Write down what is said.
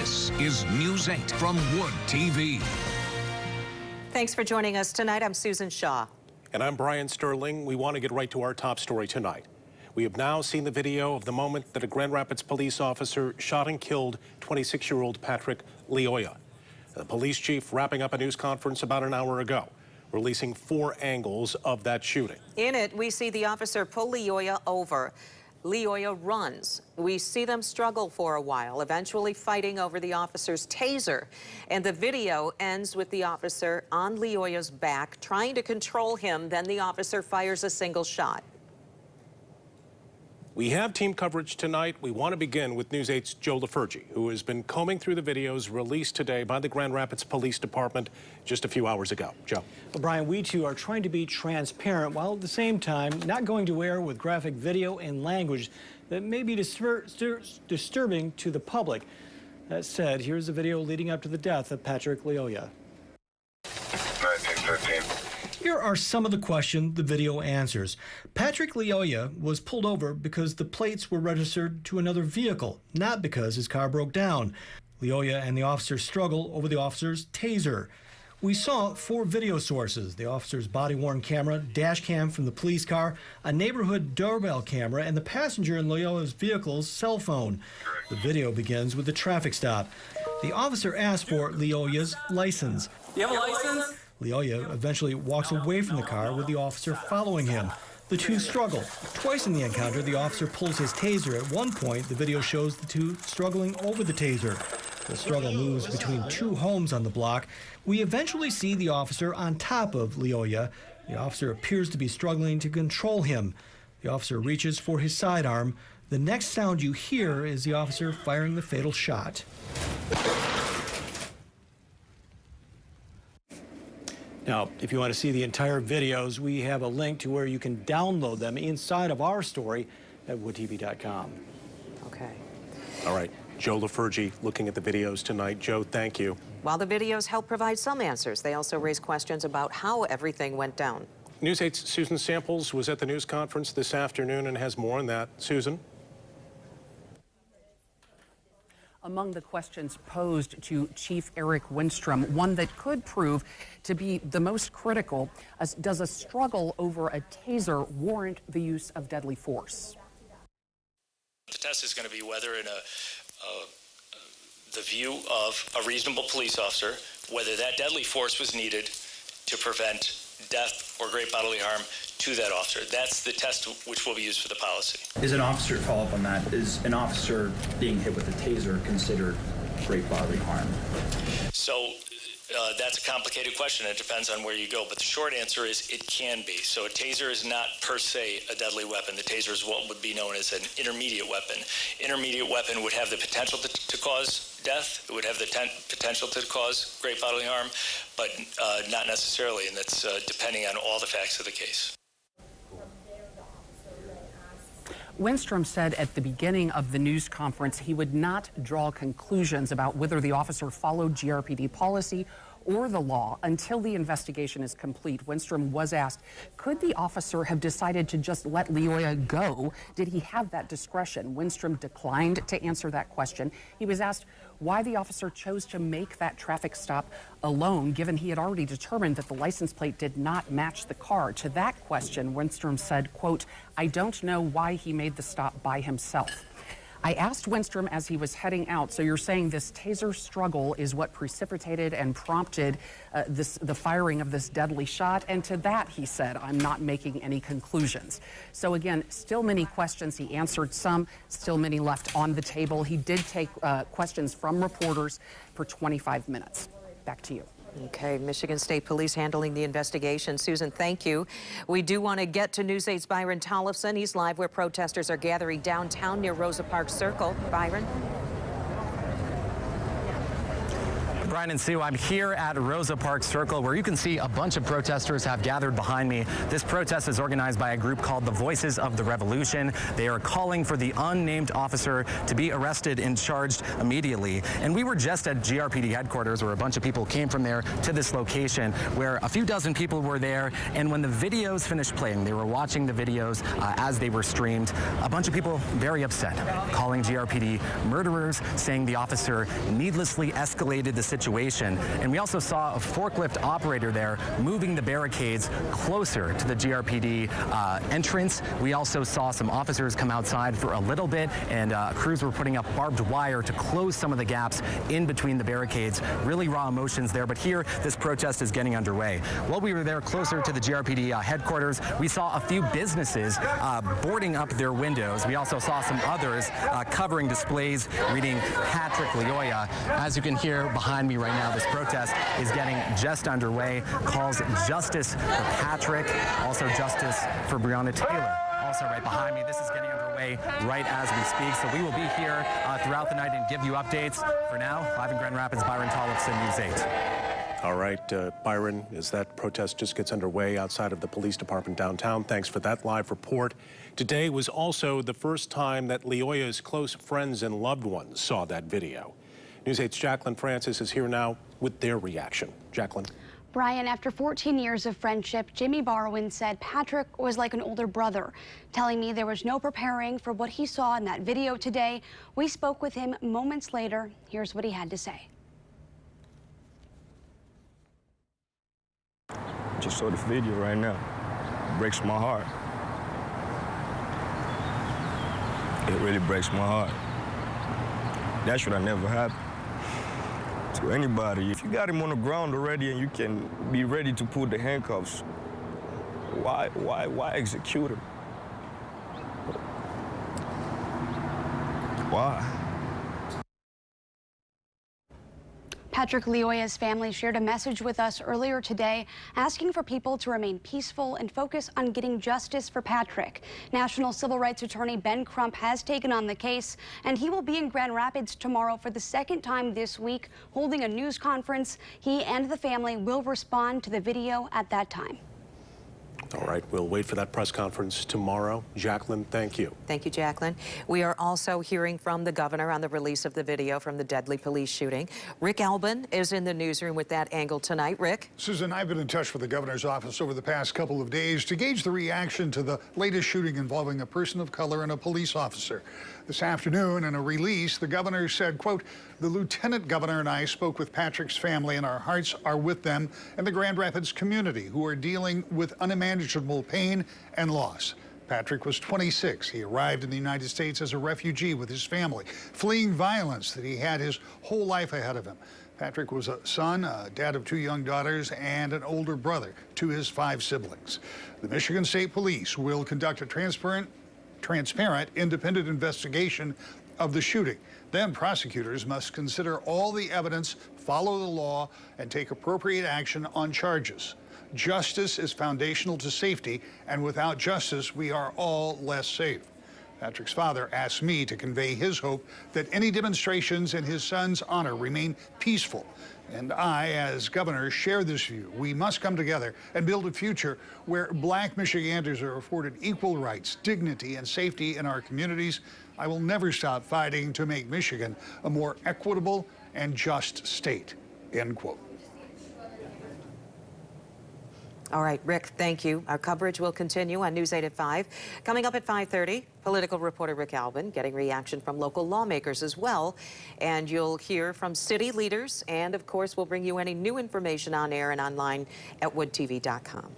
This is News 8 from Wood TV. Thanks for joining us tonight. I'm Susan Shaw. And I'm Brian Sterling. We want to get right to our top story tonight. We have now seen the video of the moment that a Grand Rapids police officer shot and killed 26-year-old Patrick Lyoya. The police chief wrapping up a news conference about an hour ago, releasing 4 angles of that shooting. In it, we see the officer pull Lyoya over. Lyoya runs. We see them struggle for a while, eventually fighting over the officer's taser. And the video ends with the officer on Lyoya's back, trying to control him. Then the officer fires a single shot. We have team coverage tonight. We want to begin with News 8's Joe LaFurgey, who has been combing through the videos released today by the Grand Rapids Police Department just a few hours ago. Joe. Well, Brian, we too are trying to be transparent while at the same time not going to air with graphic video and language that may be disturbing to the public. That said, here's the video leading up to the death of Patrick Lyoya. 1913. Here are some of the questions the video answers. Patrick Lyoya was pulled over because the plates were registered to another vehicle, not because his car broke down. Lyoya and the officer struggle over the officer's taser. We saw 4 video sources: the officer's body-worn camera, dash cam from the police car, a neighborhood doorbell camera, and the passenger in Lyoya's vehicle's cell phone. The video begins with the traffic stop. The officer asked for Lyoya's license. Do you have a license? Lyoya eventually walks away from the car with the officer following him. The two struggle. Twice in the encounter, the officer pulls his taser. At one point, the video shows the two struggling over the taser. The struggle moves between 2 homes on the block. We eventually see the officer on top of Lyoya. The officer appears to be struggling to control him. The officer reaches for his sidearm. The next sound you hear is the officer firing the fatal shot. Now, if you want to see the entire videos, we have a link to where you can download them inside of our story at woodtv.com. Okay. All right. Joe LaFurgey looking at the videos tonight. Joe, thank you. While the videos help provide some answers, they also raise questions about how everything went down. News 8's Susan Samples was at the news conference this afternoon and has more on that. Susan? Among the questions posed to Chief Eric Winstrom, one that could prove to be the most critical, does a struggle over a taser warrant the use of deadly force? The test is going to be whether in the view of a reasonable police officer, whether that deadly force was needed to prevent death or great bodily harm to that officer. That's the test which will be used for the policy. Is an officer, to follow up on that, is an officer being hit with a taser considered great bodily harm? So that's a complicated question. It depends on where you go. But the short answer is it can be. So a taser is not per se a deadly weapon. The taser is what would be known as an intermediate weapon. Intermediate weapon would have the potential to cause death. It would have the potential to cause great bodily harm, but not necessarily. And that's depending on all the facts of the case. Winstrom said at the beginning of the news conference he would not draw conclusions about whether the officer followed GRPD policy or the law until the investigation is complete. Winstrom was asked, could the officer have decided to just let Lyoya go? Did he have that discretion? Winstrom declined to answer that question. He was asked why the officer chose to make that traffic stop alone, given he had already determined that the license plate did not match the car. To that question, Winstrom said, quote, I don't know why he made the stop by himself. I asked Winstrom as he was heading out, so you're saying this taser struggle is what precipitated and prompted the firing of this deadly shot? And to that, he said, I'm not making any conclusions. So again, still many questions. He answered some, still many left on the table. He did take questions from reporters for 25 minutes. Back to you. Okay, Michigan State Police handling the investigation. Susan, thank you. We do want to get to News 8's Byron Tollefson. He's live where protesters are gathering downtown near Rosa Parks Circle. Byron? Brian and Sue, I'm here at Rosa Parks Circle, where you can see a bunch of protesters have gathered behind me. This protest is organized by a group called the Voices of the Revolution. They are calling for the unnamed officer to be arrested and charged immediately. And we were just at GRPD headquarters, where a bunch of people came from there to this location, where a few dozen people were there. And when the videos finished playing, they were watching the videos as they were streamed. A bunch of people very upset, calling GRPD murderers, saying the officer needlessly escalated the situation. And we also saw a forklift operator there moving the barricades closer to the GRPD entrance. We also saw some officers come outside for a little bit, and crews were putting up barbed wire to close some of the gaps in between the barricades. Really raw emotions there, but here this protest is getting underway. While we were there closer to the GRPD headquarters, we saw a few businesses boarding up their windows. We also saw some others covering displays reading Patrick Lyoya. As you can hear behind me right now, this protest is getting just underway. Calls justice for Patrick, also justice for Breonna Taylor. Also right behind me, this is getting underway right as we speak. So we will be here throughout the night and give you updates. For now, live in Grand Rapids, Byron Tollefson, News 8. All right, Byron, as that protest just gets underway outside of the police department downtown, thanks for that live report. Today was also the first time that Lyoya's close friends and loved ones saw that video. News 8's Jacqueline Francis is here now with their reaction. Jacqueline. Brian, after 14 years of friendship, Jimmy Barwin said Patrick was like an older brother, telling me there was no preparing for what he saw in that video today. We spoke with him moments later. Here's what he had to say. Just saw the video right now. It breaks my heart. It really breaks my heart. That should have never happened to anybody. If you got him on the ground already and you can be ready to pull the handcuffs, why execute him? Why? Patrick Lyoya's family shared a message with us earlier today asking for people to remain peaceful and focus on getting justice for Patrick. National Civil Rights Attorney Ben Crump has taken on the case, and he will be in Grand Rapids tomorrow for the second time this week, holding a news conference. He and the family will respond to the video at that time. All right, we'll wait for that press conference tomorrow. Jacqueline, thank you. Thank you, Jacqueline. We are also hearing from the governor on the release of the video from the deadly police shooting. Rick Albin is in the newsroom with that angle tonight. Rick? Susan, I've been in touch with the governor's office over the past couple of days to gauge the reaction to the latest shooting involving a person of color and a police officer. This afternoon, in a release, the governor said, quote, "The lieutenant governor and I spoke with Patrick's family, and our hearts are with them and the Grand Rapids community who are dealing with unimaginable pain and loss." Patrick was 26. He arrived in the United States as a refugee with his family, fleeing violence that he had his whole life ahead of him. Patrick was a son, a dad of 2 young daughters, and an older brother to his 5 siblings. The Michigan State Police will conduct a transparent, independent investigation of the shooting. Then prosecutors must consider all the evidence, follow the law, and take appropriate action on charges. Justice is foundational to safety, and without justice, we are all less safe. Patrick's father asked me to convey his hope that any demonstrations in his son's honor remain peaceful. And I, as governor, share this view. We must come together and build a future where Black Michiganders are afforded equal rights, dignity, and safety in our communities. I will never stop fighting to make Michigan a more equitable and just state, end quote. All right, Rick, thank you. Our coverage will continue on News 8 at 5. Coming up at 5:30, political reporter Rick Albin getting reaction from local lawmakers as well. And you'll hear from city leaders. And, of course, we'll bring you any new information on air and online at woodtv.com.